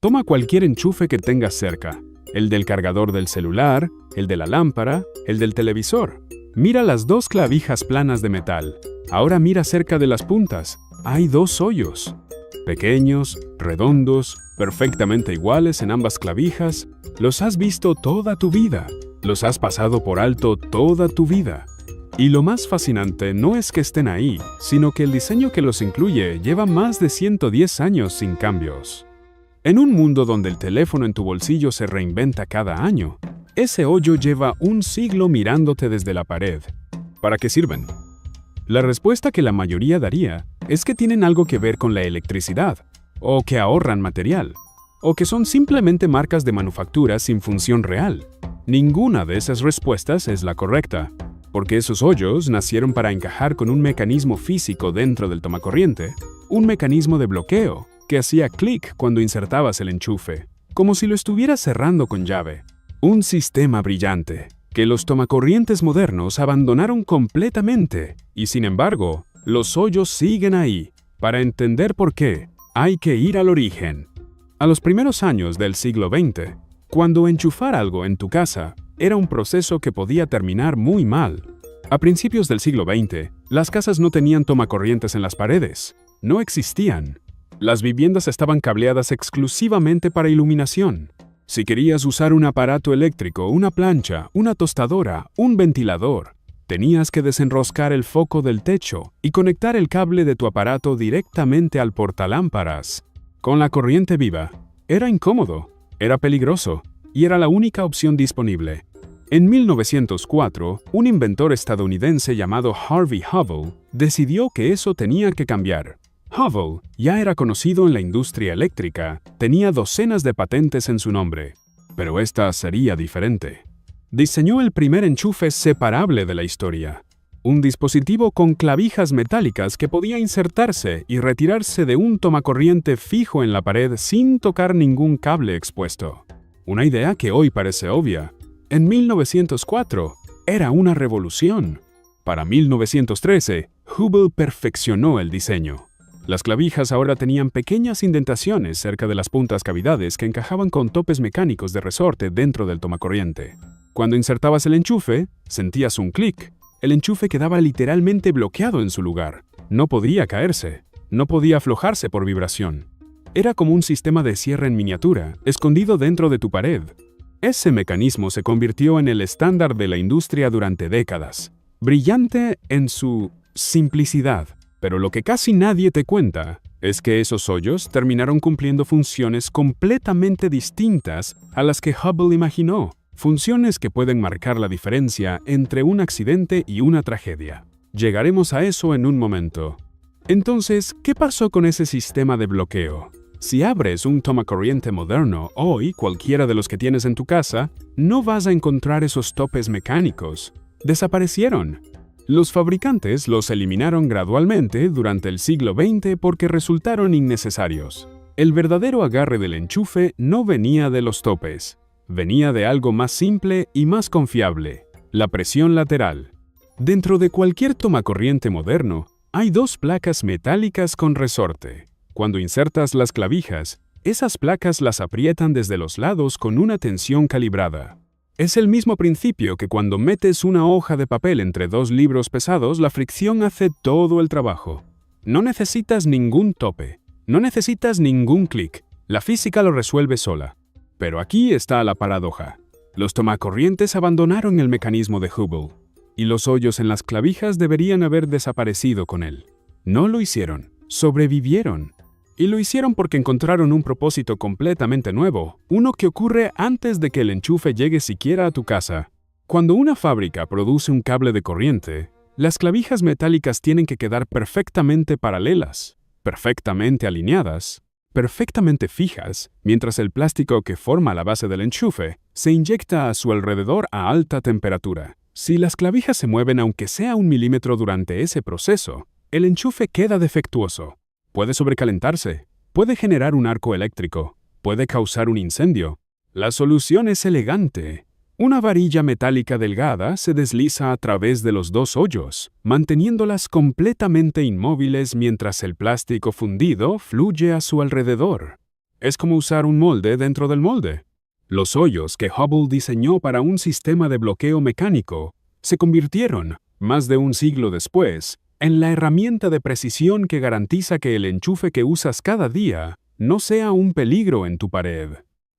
Toma cualquier enchufe que tengas cerca, el del cargador del celular, el de la lámpara, el del televisor. Mira las dos clavijas planas de metal. Ahora mira cerca de las puntas. Hay dos hoyos. Pequeños, redondos, perfectamente iguales en ambas clavijas. Los has visto toda tu vida. Los has pasado por alto toda tu vida. Y lo más fascinante no es que estén ahí, sino que el diseño que los incluye lleva más de 110 años sin cambios. En un mundo donde el teléfono en tu bolsillo se reinventa cada año, ese hoyo lleva un siglo mirándote desde la pared. ¿Para qué sirven? La respuesta que la mayoría daría es que tienen algo que ver con la electricidad, o que ahorran material, o que son simplemente marcas de manufactura sin función real. Ninguna de esas respuestas es la correcta, porque esos hoyos nacieron para encajar con un mecanismo físico dentro del tomacorriente, un mecanismo de bloqueo que hacía clic cuando insertabas el enchufe, como si lo estuvieras cerrando con llave. Un sistema brillante que los tomacorrientes modernos abandonaron completamente, y sin embargo, los hoyos siguen ahí. Para entender por qué, hay que ir al origen. A los primeros años del siglo XX, cuando enchufar algo en tu casa era un proceso que podía terminar muy mal. A principios del siglo XX, las casas no tenían tomacorrientes en las paredes. No existían. Las viviendas estaban cableadas exclusivamente para iluminación. Si querías usar un aparato eléctrico, una plancha, una tostadora, un ventilador, tenías que desenroscar el foco del techo y conectar el cable de tu aparato directamente al portalámparas. Con la corriente viva, era incómodo, era peligroso y era la única opción disponible. En 1904, un inventor estadounidense llamado Harvey Hubble decidió que eso tenía que cambiar. Hubble ya era conocido en la industria eléctrica, tenía docenas de patentes en su nombre, pero esta sería diferente. Diseñó el primer enchufe separable de la historia, un dispositivo con clavijas metálicas que podía insertarse y retirarse de un tomacorriente fijo en la pared sin tocar ningún cable expuesto. Una idea que hoy parece obvia. En 1904, era una revolución. Para 1913, Hubble perfeccionó el diseño. Las clavijas ahora tenían pequeñas indentaciones cerca de las puntas cavidades que encajaban con topes mecánicos de resorte dentro del tomacorriente. Cuando insertabas el enchufe, sentías un clic. El enchufe quedaba literalmente bloqueado en su lugar. No podía caerse, no podía aflojarse por vibración. Era como un sistema de cierre en miniatura, escondido dentro de tu pared. Ese mecanismo se convirtió en el estándar de la industria durante décadas. Brillante en su simplicidad. Pero lo que casi nadie te cuenta es que esos hoyos terminaron cumpliendo funciones completamente distintas a las que Hubble imaginó. Funciones que pueden marcar la diferencia entre un accidente y una tragedia. Llegaremos a eso en un momento. Entonces, ¿qué pasó con ese sistema de bloqueo? Si abres un tomacorriente moderno hoy, cualquiera de los que tienes en tu casa, no vas a encontrar esos topes mecánicos. Desaparecieron. Los fabricantes los eliminaron gradualmente durante el siglo XX porque resultaron innecesarios. El verdadero agarre del enchufe no venía de los topes. Venía de algo más simple y más confiable: la presión lateral. Dentro de cualquier tomacorriente moderno, hay dos placas metálicas con resorte. Cuando insertas las clavijas, esas placas las aprietan desde los lados con una tensión calibrada. Es el mismo principio que cuando metes una hoja de papel entre dos libros pesados, la fricción hace todo el trabajo. No necesitas ningún tope, no necesitas ningún clic, la física lo resuelve sola. Pero aquí está la paradoja. Los tomacorrientes abandonaron el mecanismo de Hubble, y los hoyos en las clavijas deberían haber desaparecido con él. No lo hicieron, sobrevivieron. Y lo hicieron porque encontraron un propósito completamente nuevo, uno que ocurre antes de que el enchufe llegue siquiera a tu casa. Cuando una fábrica produce un cable de corriente, las clavijas metálicas tienen que quedar perfectamente paralelas, perfectamente alineadas, perfectamente fijas, mientras el plástico que forma la base del enchufe se inyecta a su alrededor a alta temperatura. Si las clavijas se mueven aunque sea 1 milímetro durante ese proceso, el enchufe queda defectuoso. Puede sobrecalentarse, puede generar un arco eléctrico, puede causar un incendio. La solución es elegante. Una varilla metálica delgada se desliza a través de los dos hoyos, manteniéndolas completamente inmóviles mientras el plástico fundido fluye a su alrededor. Es como usar un molde dentro del molde. Los hoyos que Hubble diseñó para un sistema de bloqueo mecánico se convirtieron, más de un siglo después, en la herramienta de precisión que garantiza que el enchufe que usas cada día no sea un peligro en tu pared.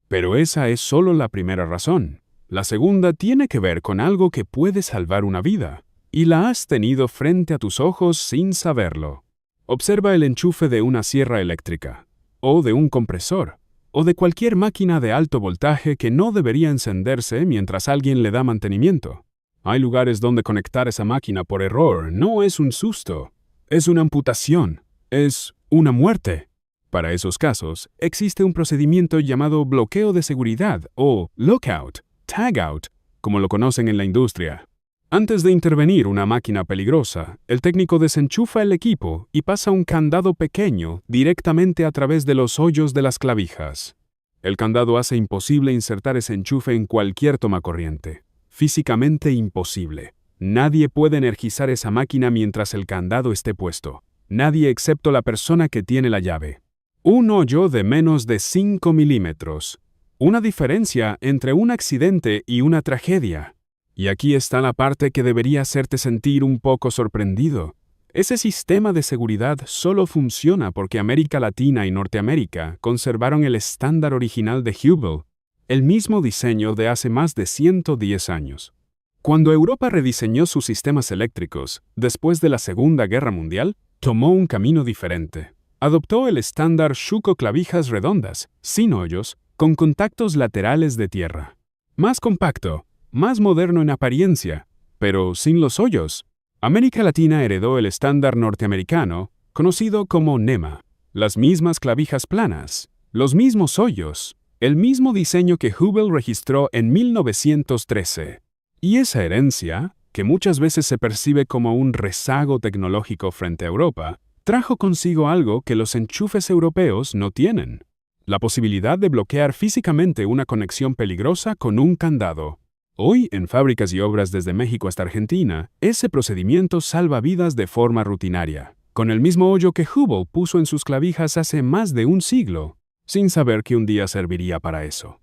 Pero esa es solo la primera razón. La segunda tiene que ver con algo que puede salvar una vida, y la has tenido frente a tus ojos sin saberlo. Observa el enchufe de una sierra eléctrica, o de un compresor, o de cualquier máquina de alto voltaje que no debería encenderse mientras alguien le da mantenimiento. Hay lugares donde conectar esa máquina por error no es un susto, es una amputación, es una muerte. Para esos casos, existe un procedimiento llamado bloqueo de seguridad o lockout, tagout, como lo conocen en la industria. Antes de intervenir una máquina peligrosa, el técnico desenchufa el equipo y pasa un candado pequeño directamente a través de los hoyos de las clavijas. El candado hace imposible insertar ese enchufe en cualquier tomacorriente. Físicamente imposible. Nadie puede energizar esa máquina mientras el candado esté puesto. Nadie excepto la persona que tiene la llave. Un hoyo de menos de 5 milímetros. Una diferencia entre un accidente y una tragedia. Y aquí está la parte que debería hacerte sentir un poco sorprendido. Ese sistema de seguridad solo funciona porque América Latina y Norteamérica conservaron el estándar original de Hubble, el mismo diseño de hace más de 110 años. Cuando Europa rediseñó sus sistemas eléctricos después de la Segunda Guerra Mundial, tomó un camino diferente. Adoptó el estándar Schuko clavijas redondas, sin hoyos, con contactos laterales de tierra. Más compacto, más moderno en apariencia, pero sin los hoyos. América Latina heredó el estándar norteamericano, conocido como NEMA. Las mismas clavijas planas, los mismos hoyos, el mismo diseño que Hubble registró en 1913. Y esa herencia, que muchas veces se percibe como un rezago tecnológico frente a Europa, trajo consigo algo que los enchufes europeos no tienen: la posibilidad de bloquear físicamente una conexión peligrosa con un candado. Hoy, en fábricas y obras desde México hasta Argentina, ese procedimiento salva vidas de forma rutinaria, con el mismo hoyo que Hubble puso en sus clavijas hace más de un siglo, sin saber que un día serviría para eso.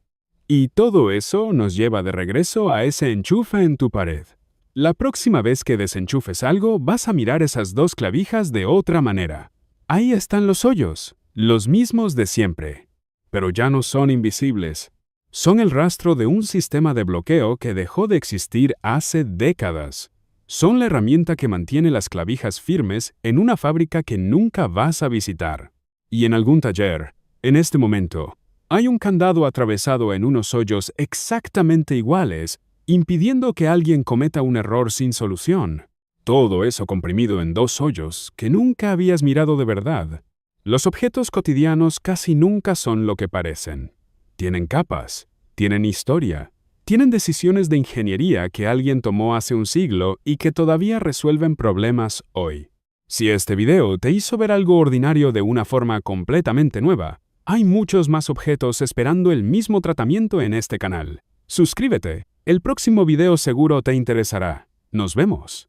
Y todo eso nos lleva de regreso a ese enchufe en tu pared. La próxima vez que desenchufes algo, vas a mirar esas dos clavijas de otra manera. Ahí están los hoyos, los mismos de siempre. Pero ya no son invisibles. Son el rastro de un sistema de bloqueo que dejó de existir hace décadas. Son la herramienta que mantiene las clavijas firmes en una fábrica que nunca vas a visitar. Y en algún taller, en este momento, hay un candado atravesado en unos hoyos exactamente iguales, impidiendo que alguien cometa un error sin solución. Todo eso comprimido en dos hoyos que nunca habías mirado de verdad. Los objetos cotidianos casi nunca son lo que parecen. Tienen capas, tienen historia, tienen decisiones de ingeniería que alguien tomó hace un siglo y que todavía resuelven problemas hoy. Si este video te hizo ver algo ordinario de una forma completamente nueva, hay muchos más objetos esperando el mismo tratamiento en este canal. Suscríbete, el próximo video seguro te interesará. Nos vemos.